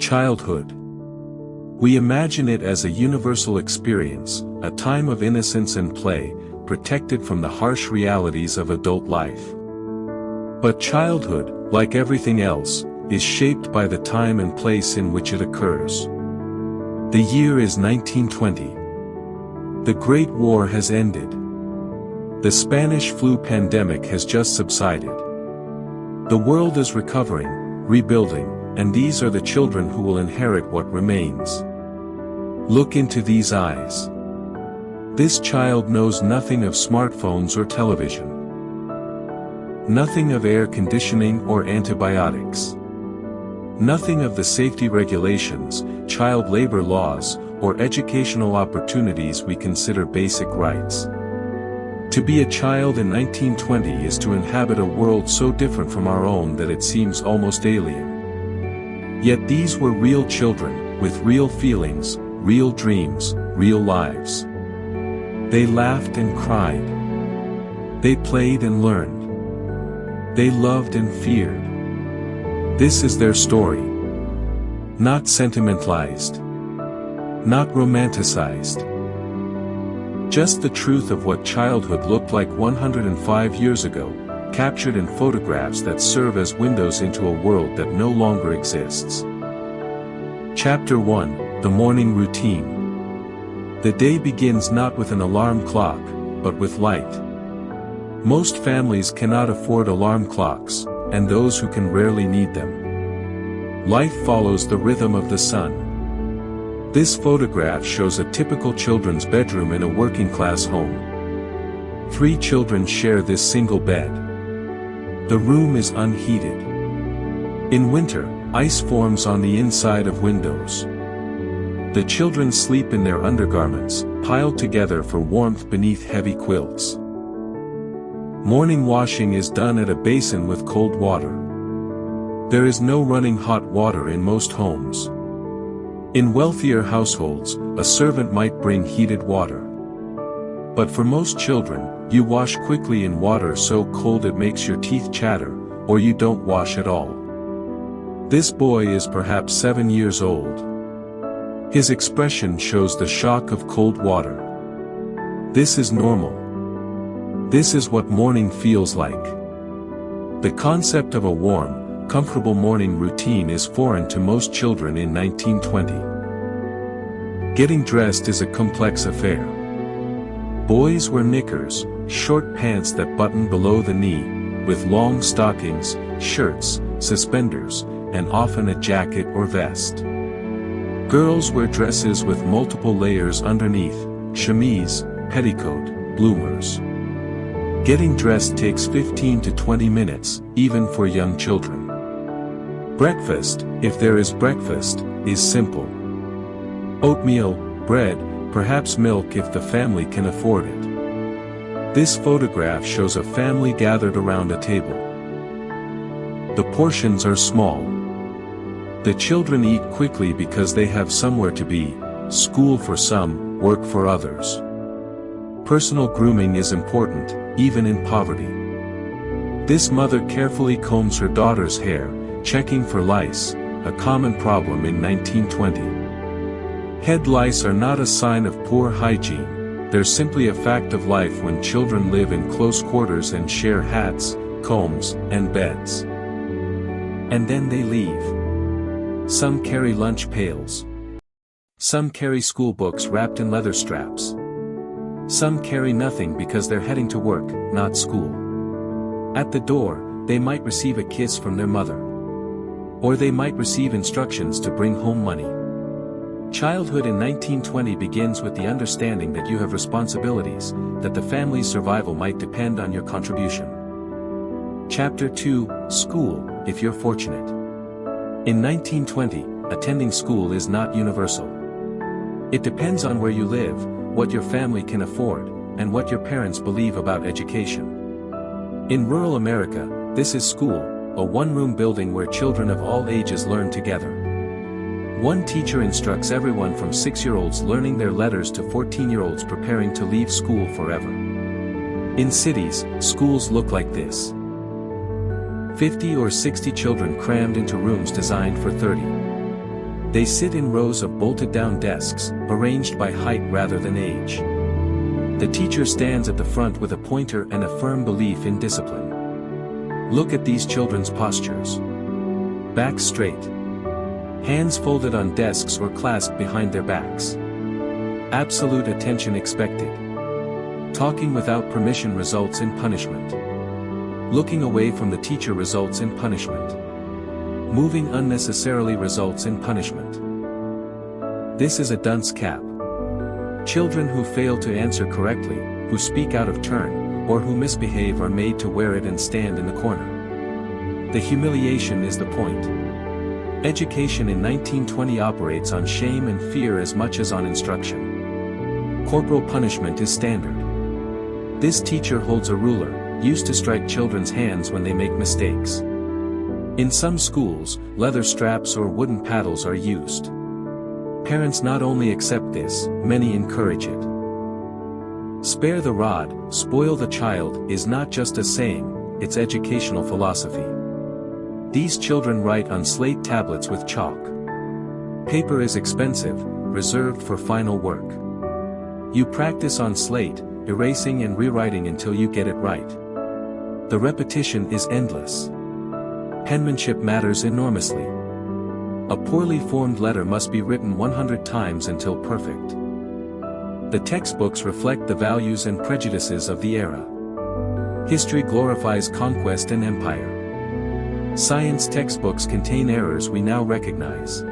Childhood. We imagine it as a universal experience, a time of innocence and play, protected from the harsh realities of adult life. But childhood, like everything else, is shaped by the time and place in which it occurs. The year is 1920. The Great War has ended. The Spanish flu pandemic has just subsided. The world is recovering, rebuilding, and these are the children who will inherit what remains. Look into these eyes. This child knows nothing of smartphones or television. Nothing of air conditioning or antibiotics. Nothing of the safety regulations, child labor laws, or educational opportunities we consider basic rights. To be a child in 1920 is to inhabit a world so different from our own that it seems almost alien. Yet these were real children, with real feelings, real dreams, real lives. They laughed and cried. They played and learned. They loved and feared. This is their story. Not sentimentalized. Not romanticized. Just the truth of what childhood looked like 105 years ago, captured in photographs that serve as windows into a world that no longer exists. Chapter 1, The Morning Routine. The day begins not with an alarm clock, but with light. Most families cannot afford alarm clocks, and those who can rarely need them. Life follows the rhythm of the sun. This photograph shows a typical children's bedroom in a working-class home. 3 children share this single bed. The room is unheated. In winter, ice forms on the inside of windows. The children sleep in their undergarments, piled together for warmth beneath heavy quilts. Morning washing is done at a basin with cold water. There is no running hot water in most homes. In wealthier households, a servant might bring heated water. But for most children, you wash quickly in water so cold it makes your teeth chatter, or you don't wash at all. This boy is perhaps 7 years old. His expression shows the shock of cold water. This is normal. This is what morning feels like. The concept of a warm, comfortable morning routine is foreign to most children in 1920. Getting dressed is a complex affair. Boys wear knickers, short pants that button below the knee, with long stockings, shirts, suspenders, and often a jacket or vest. Girls wear dresses with multiple layers underneath, chemise, petticoat, bloomers. Getting dressed takes 15 to 20 minutes, even for young children. Breakfast, if there is breakfast, is simple. Oatmeal, bread, perhaps milk if the family can afford it. This photograph shows a family gathered around a table. The portions are small. The children eat quickly because they have somewhere to be, school for some, work for others. Personal grooming is important, even in poverty. This mother carefully combs her daughter's hair, checking for lice, a common problem in 1920. Head lice are not a sign of poor hygiene, they're simply a fact of life when children live in close quarters and share hats, combs, and beds. And then they leave. Some carry lunch pails. Some carry school books wrapped in leather straps. Some carry nothing because they're heading to work, not school. At the door, they might receive a kiss from their mother. Or they might receive instructions to bring home money. Childhood in 1920 begins with the understanding that you have responsibilities, that the family's survival might depend on your contribution. Chapter 2, School, if you're fortunate. In 1920, attending school is not universal. It depends on where you live, what your family can afford, and what your parents believe about education. In rural America, this is school, a one-room building where children of all ages learn together. One teacher instructs everyone from 6-year-olds learning their letters to 14-year-olds preparing to leave school forever. In cities, schools look like this. 50 or 60 children crammed into rooms designed for 30. They sit in rows of bolted-down desks, arranged by height rather than age. The teacher stands at the front with a pointer and a firm belief in discipline. Look at these children's postures. Back straight. Hands folded on desks or clasped behind their backs. Absolute attention expected. Talking without permission results in punishment. Looking away from the teacher results in punishment. Moving unnecessarily results in punishment. This is a dunce cap. Children who fail to answer correctly, who speak out of turn, or who misbehave are made to wear it and stand in the corner. The humiliation is the point. Education in 1920 operates on shame and fear as much as on instruction. Corporal punishment is standard. This teacher holds a ruler, used to strike children's hands when they make mistakes. In some schools, leather straps or wooden paddles are used. Parents not only accept this, many encourage it. Spare the rod, spoil the child is not just a saying, it's educational philosophy. These children write on slate tablets with chalk. Paper is expensive, reserved for final work. You practice on slate, erasing and rewriting until you get it right. The repetition is endless. Penmanship matters enormously. A poorly formed letter must be written 100 times until perfect. The textbooks reflect the values and prejudices of the era. History glorifies conquest and empire. Science textbooks contain errors we now recognize.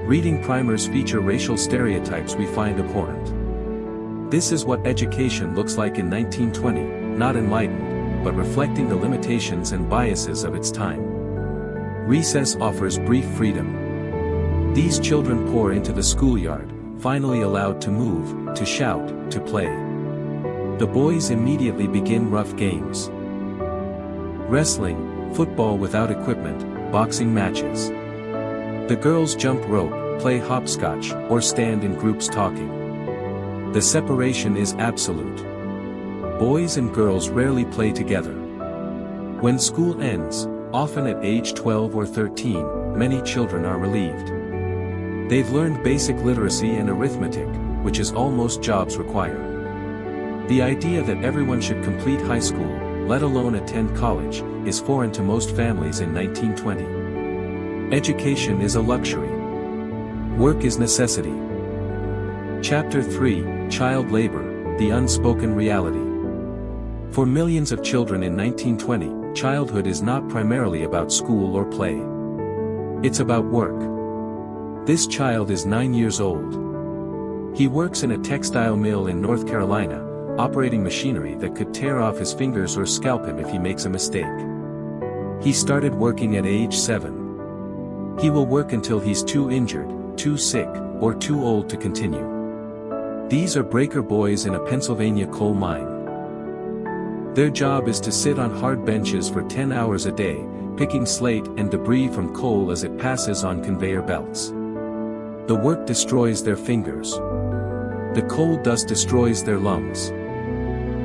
Reading primers feature racial stereotypes we find abhorrent. This is what education looks like in 1920, not enlightened, but reflecting the limitations and biases of its time. Recess offers brief freedom. These children pour into the schoolyard, finally allowed to move, to shout, to play. The boys immediately begin rough games. Wrestling, football without equipment, boxing matches. The girls jump rope, play hopscotch, or stand in groups talking. The separation is absolute. Boys and girls rarely play together. When school ends, often at age 12 or 13, many children are relieved. They've learned basic literacy and arithmetic, which is all most jobs require. The idea that everyone should complete high school, let alone attend college, is foreign to most families in 1920. Education is a luxury. Work is necessity. Chapter 3, Child Labor, the Unspoken Reality. For millions of children in 1920, childhood is not primarily about school or play. It's about work. This child is 9 years old. He works in a textile mill in North Carolina, operating machinery that could tear off his fingers or scalp him if he makes a mistake. He started working at age 7. He will work until he's too injured, too sick, or too old to continue. These are breaker boys in a Pennsylvania coal mine. Their job is to sit on hard benches for 10 hours a day, picking slate and debris from coal as it passes on conveyor belts. The work destroys their fingers. The coal dust destroys their lungs.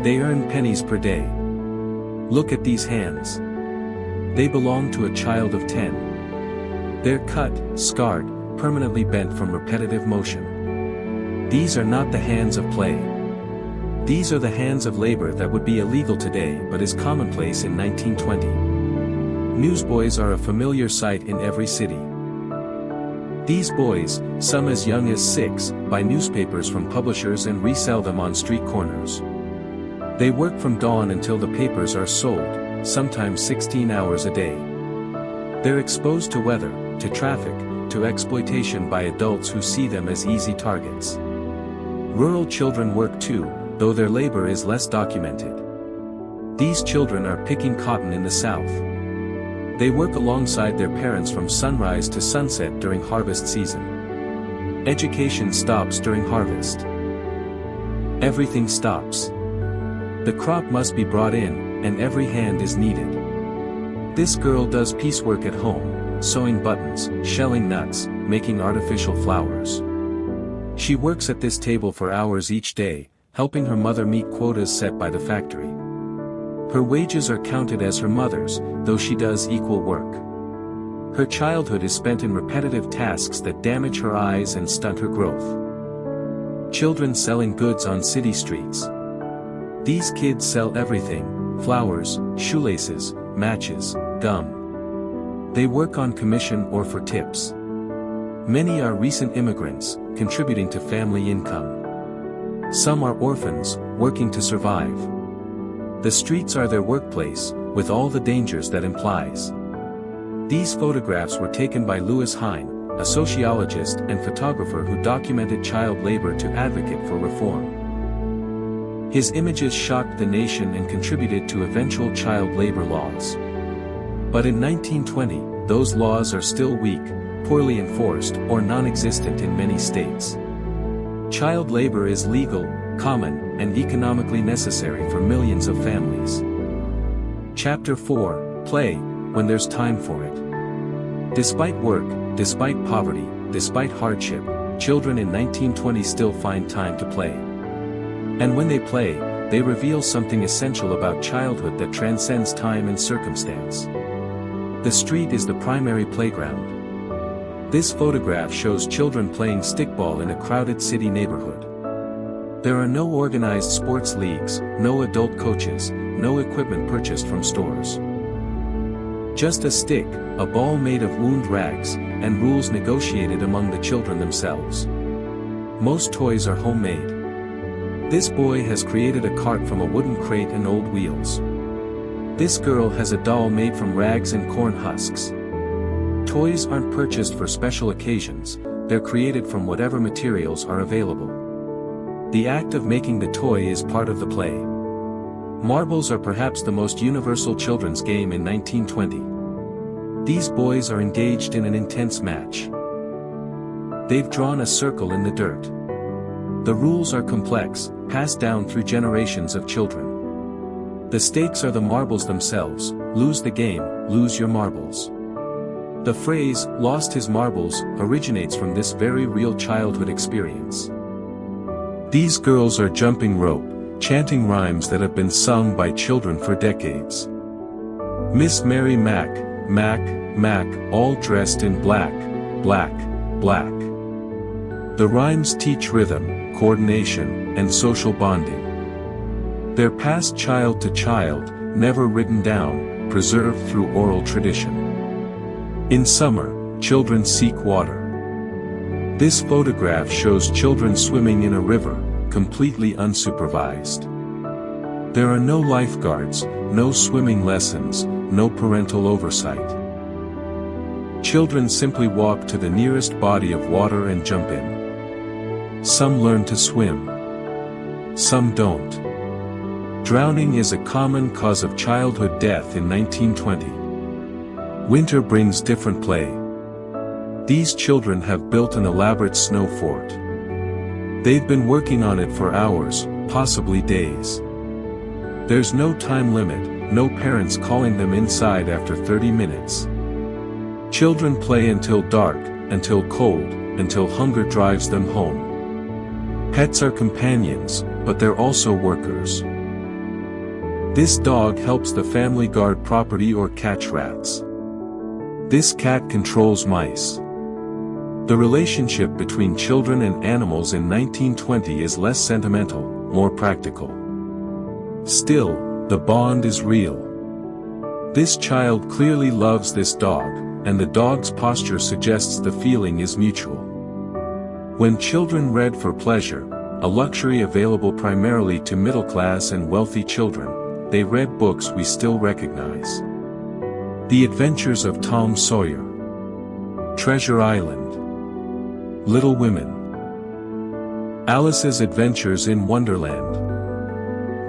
They earn pennies per day. Look at these hands. They belong to a child of 10. They're cut, scarred, permanently bent from repetitive motion. These are not the hands of play. These are the hands of labor that would be illegal today but is commonplace in 1920. Newsboys are a familiar sight in every city. These boys, some as young as 6, buy newspapers from publishers and resell them on street corners. They work from dawn until the papers are sold, sometimes 16 hours a day. They're exposed to weather, to traffic, to exploitation by adults who see them as easy targets. Rural children work too, though their labor is less documented. These children are picking cotton in the South. They work alongside their parents from sunrise to sunset during harvest season. Education stops during harvest. Everything stops. The crop must be brought in, and every hand is needed. This girl does piecework at home, sewing buttons, shelling nuts, making artificial flowers. She works at this table for hours each day, helping her mother meet quotas set by the factory. Her wages are counted as her mother's, though she does equal work. Her childhood is spent in repetitive tasks that damage her eyes and stunt her growth. Children selling goods on city streets. These kids sell everything: flowers, shoelaces, matches, gum. They work on commission or for tips. Many are recent immigrants, contributing to family income. Some are orphans, working to survive. The streets are their workplace, with all the dangers that implies. These photographs were taken by Louis Hine, a sociologist and photographer who documented child labor to advocate for reform. His images shocked the nation and contributed to eventual child labor laws. But in 1920, those laws are still weak, poorly enforced, or non-existent in many states. Child labor is legal, common, and economically necessary for millions of families. Chapter 4, Play, when there's time for it. Despite work, despite poverty, despite hardship, children in 1920 still find time to play. And when they play, they reveal something essential about childhood that transcends time and circumstance. The street is the primary playground. This photograph shows children playing stickball in a crowded city neighborhood. There are no organized sports leagues, no adult coaches, no equipment purchased from stores. Just a stick, a ball made of wound rags, and rules negotiated among the children themselves. Most toys are homemade. This boy has created a cart from a wooden crate and old wheels. This girl has a doll made from rags and corn husks. Toys aren't purchased for special occasions, they're created from whatever materials are available. The act of making the toy is part of the play. Marbles are perhaps the most universal children's game in 1920. These boys are engaged in an intense match. They've drawn a circle in the dirt. The rules are complex, passed down through generations of children. The stakes are the marbles themselves: lose the game, lose your marbles. The phrase, "lost his marbles," originates from this very real childhood experience. These girls are jumping rope, chanting rhymes that have been sung by children for decades. Miss Mary Mac, Mac, Mac, all dressed in black, black, black. The rhymes teach rhythm, coordination, and social bonding. They're passed child to child, never written down, preserved through oral tradition. In summer, children seek water. This photograph shows children swimming in a river, completely unsupervised. There are no lifeguards, no swimming lessons, no parental oversight. Children simply walk to the nearest body of water and jump in. Some learn to swim. Some don't. Drowning is a common cause of childhood death in 1920. Winter brings different play. These children have built an elaborate snow fort. They've been working on it for hours, possibly days. There's no time limit, no parents calling them inside after 30 minutes. Children play until dark, until cold, until hunger drives them home. Pets are companions, but they're also workers. This dog helps the family guard property or catch rats. This cat controls mice. The relationship between children and animals in 1920 is less sentimental, more practical. Still, the bond is real. This child clearly loves this dog, and the dog's posture suggests the feeling is mutual. When children read for pleasure, a luxury available primarily to middle-class and wealthy children, they read books we still recognize. The Adventures of Tom Sawyer, Treasure Island, Little Women, Alice's Adventures in Wonderland.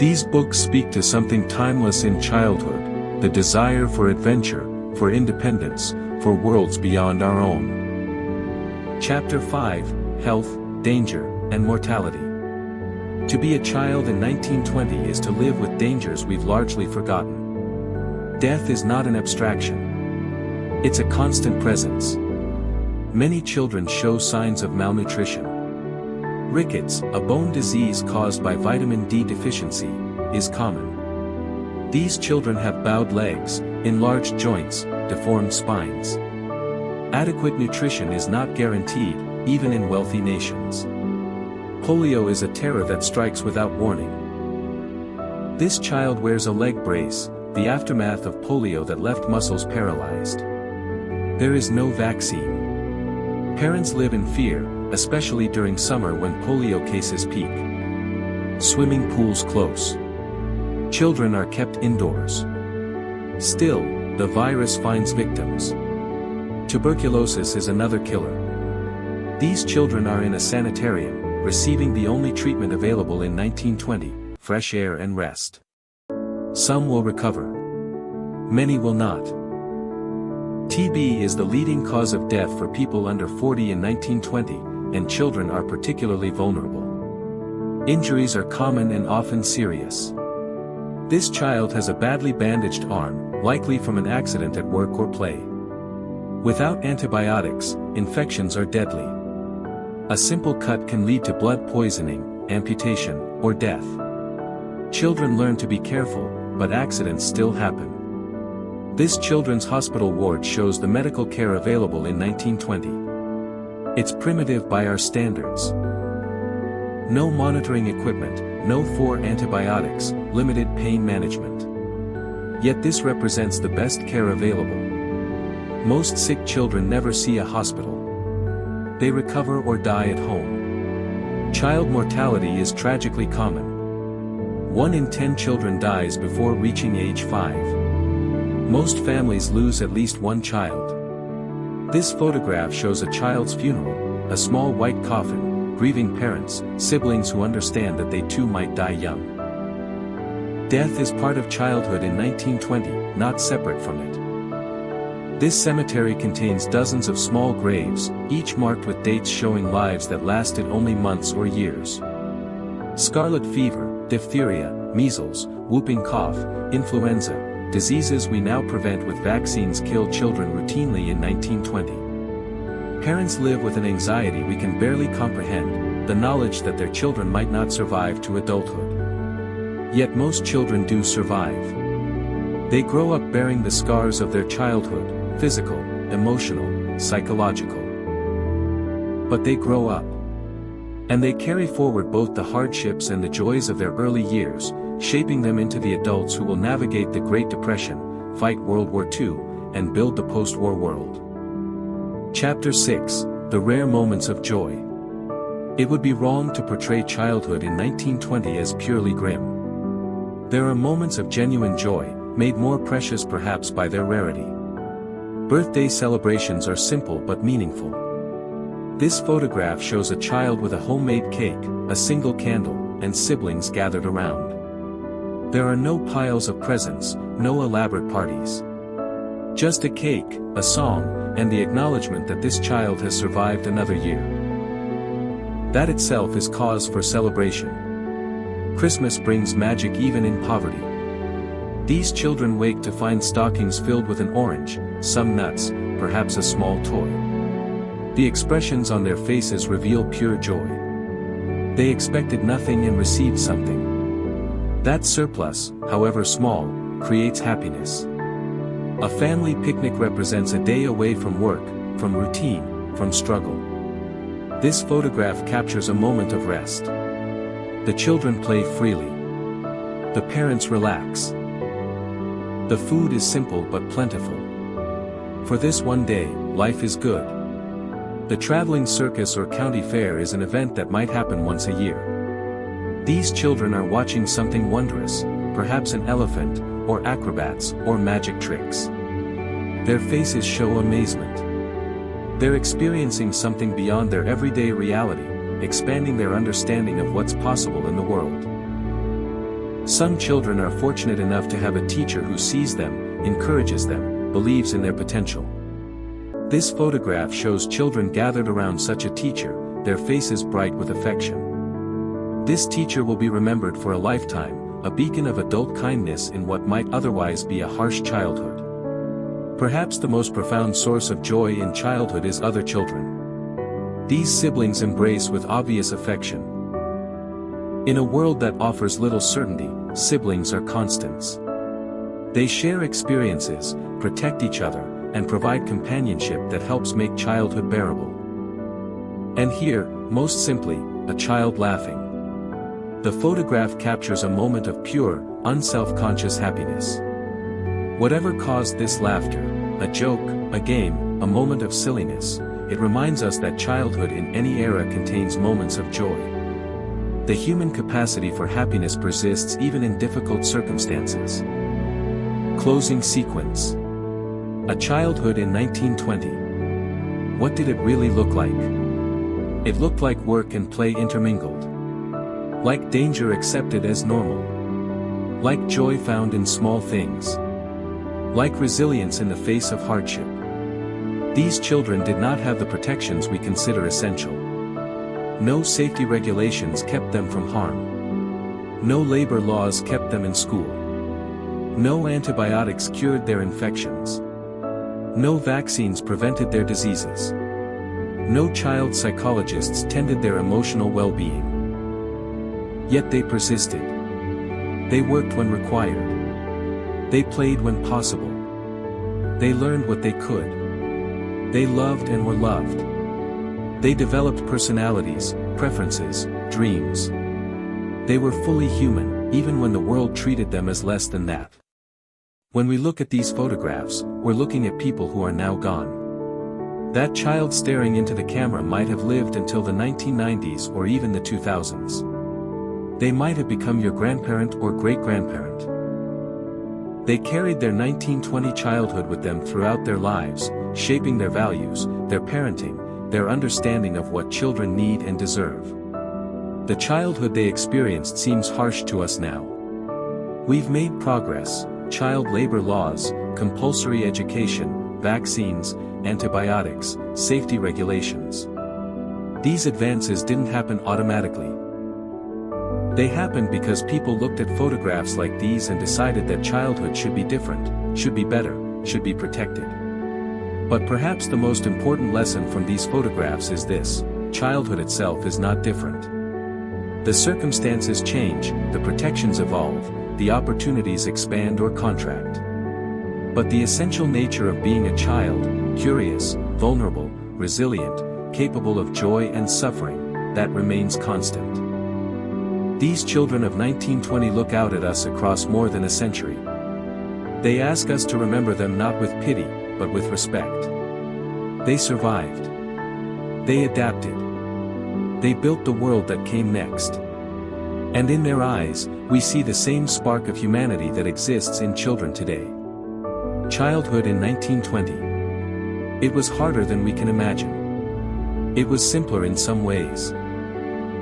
These books speak to something timeless in childhood, the desire for adventure, for independence, for worlds beyond our own. Chapter 5, Health, Danger, and Mortality. To be a child in 1920 is to live with dangers we've largely forgotten. Death is not an abstraction. It's a constant presence. Many children show signs of malnutrition. Rickets, a bone disease caused by vitamin D deficiency, is common. These children have bowed legs, enlarged joints, deformed spines. Adequate nutrition is not guaranteed, even in wealthy nations. Polio is a terror that strikes without warning. This child wears a leg brace, the aftermath of polio that left muscles paralyzed. There is no vaccine. Parents live in fear, especially during summer when polio cases peak. Swimming pools close. Children are kept indoors. Still, the virus finds victims. Tuberculosis is another killer. These children are in a sanitarium, receiving the only treatment available in 1920, fresh air and rest. Some will recover. Many will not. TB is the leading cause of death for people under 40 in 1920, and children are particularly vulnerable. Injuries are common and often serious. This child has a badly bandaged arm, likely from an accident at work or play. Without antibiotics, infections are deadly. A simple cut can lead to blood poisoning, amputation, or death. Children learn to be careful, but accidents still happen. This children's hospital ward shows the medical care available in 1920. It's primitive by our standards. No monitoring equipment, no 4 antibiotics, limited pain management. Yet this represents the best care available. Most sick children never see a hospital. They recover or die at home. Child mortality is tragically common. 1 in 10 children dies before reaching age 5. Most families lose at least one child. This photograph shows a child's funeral, a small white coffin, grieving parents, siblings who understand that they too might die young. Death is part of childhood in 1920, not separate from it. This cemetery contains dozens of small graves, each marked with dates showing lives that lasted only months or years. Scarlet fever, diphtheria, measles, whooping cough, influenza, diseases we now prevent with vaccines kill children routinely in 1920. Parents live with an anxiety we can barely comprehend, the knowledge that their children might not survive to adulthood. Yet most children do survive. They grow up bearing the scars of their childhood, physical, emotional, psychological. But they grow up. And they carry forward both the hardships and the joys of their early years, shaping them into the adults who will navigate the Great Depression, fight World War II, and build the post-war world. Chapter 6, The Rare Moments of Joy. It would be wrong to portray childhood in 1920 as purely grim. There are moments of genuine joy, made more precious perhaps by their rarity. Birthday celebrations are simple but meaningful. This photograph shows a child with a homemade cake, a single candle, and siblings gathered around. There are no piles of presents, no elaborate parties. Just a cake, a song, and the acknowledgement that this child has survived another year. That itself is cause for celebration. Christmas brings magic even in poverty. These children wake to find stockings filled with an orange, some nuts, perhaps a small toy. The expressions on their faces reveal pure joy. They expected nothing and received something. That surplus, however small, creates happiness. A family picnic represents a day away from work, from routine, from struggle. This photograph captures a moment of rest. The children play freely. The parents relax. The food is simple but plentiful. For this one day, life is good. The traveling circus or county fair is an event that might happen once a year. These children are watching something wondrous, perhaps an elephant, or acrobats, or magic tricks. Their faces show amazement. They're experiencing something beyond their everyday reality, expanding their understanding of what's possible in the world. Some children are fortunate enough to have a teacher who sees them, encourages them, believes in their potential. This photograph shows children gathered around such a teacher, their faces bright with affection. This teacher will be remembered for a lifetime, a beacon of adult kindness in what might otherwise be a harsh childhood. Perhaps the most profound source of joy in childhood is other children. These siblings embrace with obvious affection. In a world that offers little certainty, siblings are constants. They share experiences, protect each other, and provide companionship that helps make childhood bearable. And here, most simply, a child laughing. The photograph captures a moment of pure, unself-conscious happiness. Whatever caused this laughter, a joke, a game, a moment of silliness, it reminds us that childhood in any era contains moments of joy. The human capacity for happiness persists even in difficult circumstances. Closing sequence. A childhood in 1920. What did it really look like? It looked like work and play intermingled. Like danger accepted as normal. Like joy found in small things. Like resilience in the face of hardship. These children did not have the protections we consider essential. No safety regulations kept them from harm. No labor laws kept them in school. No antibiotics cured their infections. No vaccines prevented their diseases. No child psychologists tended their emotional well-being. Yet they persisted. They worked when required. They played when possible. They learned what they could. They loved and were loved. They developed personalities, preferences, dreams. They were fully human, even when the world treated them as less than that. When we look at these photographs, we're looking at people who are now gone. That child staring into the camera might have lived until the 1990s or even the 2000s. They might have become your grandparent or great-grandparent. They carried their 1920 childhood with them throughout their lives, shaping their values, their parenting, their understanding of what children need and deserve. The childhood they experienced seems harsh to us now. We've made progress: child labor laws, compulsory education, vaccines, antibiotics, safety regulations. These advances didn't happen automatically. They happened because people looked at photographs like these and decided that childhood should be different, should be better, should be protected. But perhaps the most important lesson from these photographs is this: childhood itself is not different. The circumstances change, the protections evolve, the opportunities expand or contract. But the essential nature of being a child, curious, vulnerable, resilient, capable of joy and suffering, that remains constant. These children of 1920 look out at us across more than a century. They ask us to remember them not with pity, but with respect. They survived. They adapted. They built the world that came next. And in their eyes, we see the same spark of humanity that exists in children today. Childhood in 1920. It was harder than we can imagine. It was simpler in some ways.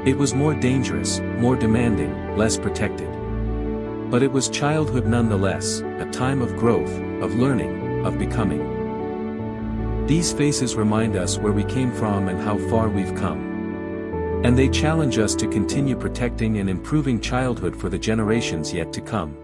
It was more dangerous, more demanding, less protected. But it was childhood nonetheless, a time of growth, of learning, of becoming. These faces remind us where we came from and how far we've come. And they challenge us to continue protecting and improving childhood for the generations yet to come.